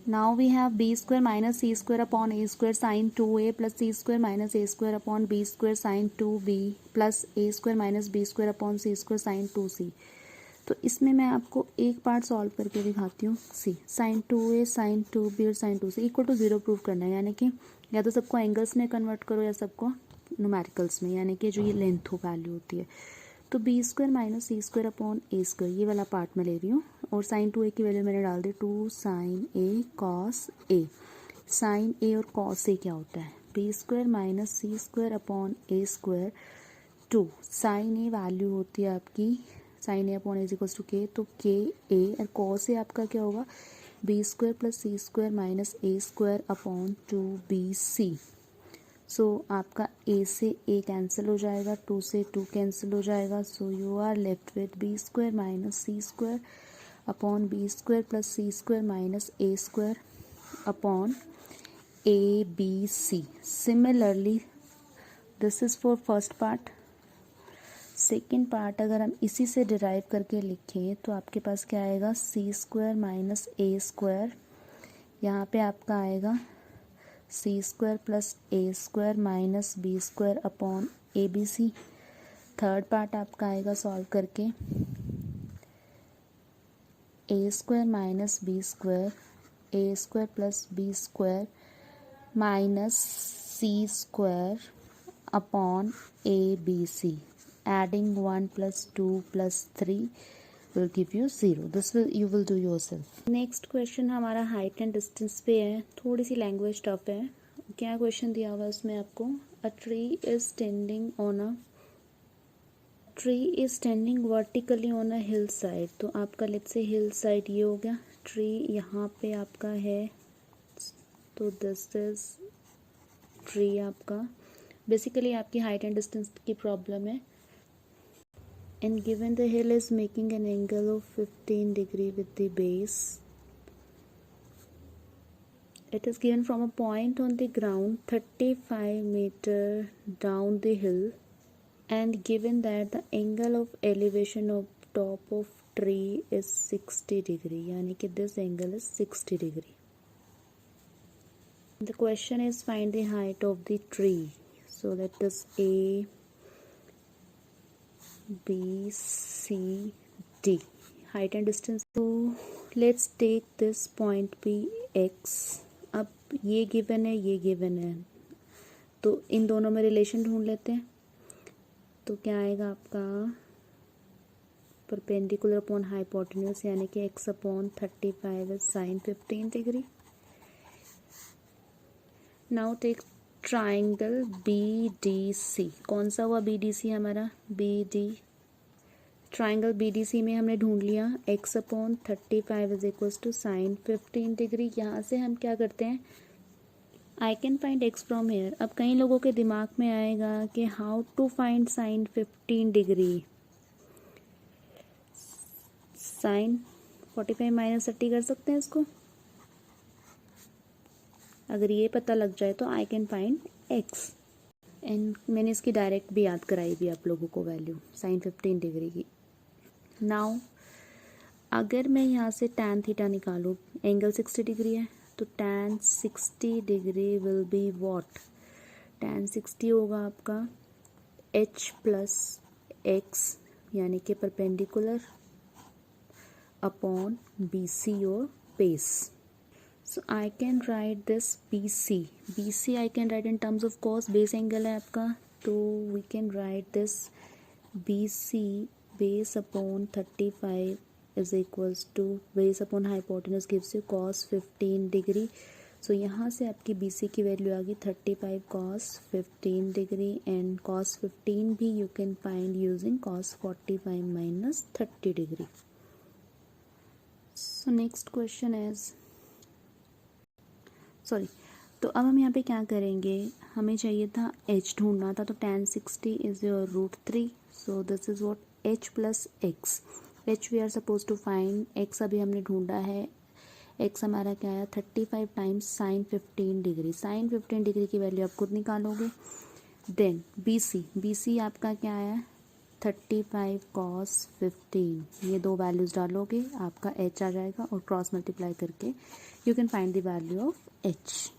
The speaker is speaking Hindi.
Now we have b square minus c square upon a square sin 2a plus c square minus a square upon b square sin 2b plus a square minus b square upon c square sin 2c। तो इसमें मैं आपको एक पार्ट सॉल्व करके दिखाती हूँ। सी sin 2a sin 2b और sin 2c equal to 0 prove करना है, यानी कि या तो सबको एंगल्स में कन्वर्ट करो या सबको न्यूमेरिकल्स में, यानी कि जो ये लेंथ वैल्यू होती है। तो B square minus C square upon A square ये वाला पार्ट मैं ले रही हूँ, और साइन 2a की वैल्यू मैंने डाल दी 2 sin a cos a। Sine a और cos a क्या होता है, B square minus C square upon A square 2 sine a value होती है आपकी sine A upon as equals to K, तो के ए और कॉस ए आपका क्या होगा B square plus C square minus ए स्क्वायर अपॉन 2bc। सो आपका ए से ए कैंसिल हो जाएगा, 2 से 2 कैंसिल हो जाएगा, so you are left with B square minus C square upon B square plus C square minus A square upon A B C. Similarly this is for first part. Second part अगर हम इसी से डिराइव करके लिखें तो आपके पास क्या आएगा, सी स्क्वायर माइनस ए स्क्वायर, यहाँ पे आपका आएगा c square plus a square minus b square upon A B c. Third part आपका आएगा सॉल्व करके a square minus b square, a square plus b square minus C square upon A B c. Adding 1 plus 2 plus 3 will give you 0. This will you will do yourself. Next question हमारा हाइट एंड डिस्टेंस पे है, थोड़ी सी लैंग्वेज टफ है। क्या क्वेश्चन दिया हुआ है उसमें आपको, a tree is standing vertically on a hill side. तो आपका लेट्स से हिल साइड ये हो गया, ट्री यहाँ पे आपका है, तो दिस इज ट्री आपका। बेसिकली आपकी हाइट एंड डिस्टेंस की प्रॉब्लम है। And given the hill is making an angle of 15 degree with the base, it is given from a point on the ground 35 meter down the hill, and given that the angle of elevation of top of tree is 60 degree, यानी कि this angle is 60 degree. The question is find the height of the tree. So let us A B C D height and distance. So let's take this point P X. अब ये गिवन है, ये गिवन है, तो इन दोनों में रिलेशन ढूंढ लेते हैं। तो क्या आएगा आपका परपेंडिकुलर अपॉन हाइपोटेन्यूज, यानी कि x upon 35 is sine 15 degree. Now take triangle B D C. कौन सा हुआ बी डी सी हमारा, B D triangle B D C में हमने ढूंढ लिया x upon 35 is equals to sine 15 degree. यहाँ से हम क्या करते हैं, I can find x from here. अब कई लोगों के दिमाग में आएगा कि how to find sine 15 degree, sine 45 minus 30 कर सकते हैं इसको। अगर ये पता लग जाए तो आई कैन फाइंड x, एंड मैंने इसकी डायरेक्ट भी याद कराई भी आप लोगों को वैल्यू साइन 15 डिग्री की। नाउ अगर मैं यहाँ से tan थीटा निकालूँ, एंगल 60 डिग्री है, तो tan 60 degree will be what, tan 60 होगा आपका h प्लस x, यानी कि परपेंडिकुलर अपॉन BC और base. So I can write this BC. BC I can write in terms of cos, base angle है आपका, तो we can write this BC base upon 35 is equals to base upon hypotenuse gives you cos 15 degree. So यहाँ से आपकी BC की वैल्यू आ गई 35 cos 15 डिग्री, एंड cos 15 भी you can find using cos 45 minus 30 degree. So next question is तो अब हम यहाँ पे क्या करेंगे, हमें चाहिए था h ढूंढना था, तो tan 60 is your √3, so this is what h plus x। h we are suppose to find, x अभी हमने ढूंढा है, x हमारा क्या आया 35 times sine 15 degree. Sine 15 degree की वैल्यू आप खुद निकालोगे। देन BC आपका क्या आया 35 cos 15, ये दो वैल्यूज़ डालोगे आपका h आ जाएगा और क्रॉस मल्टीप्लाई करके you can find the value of h।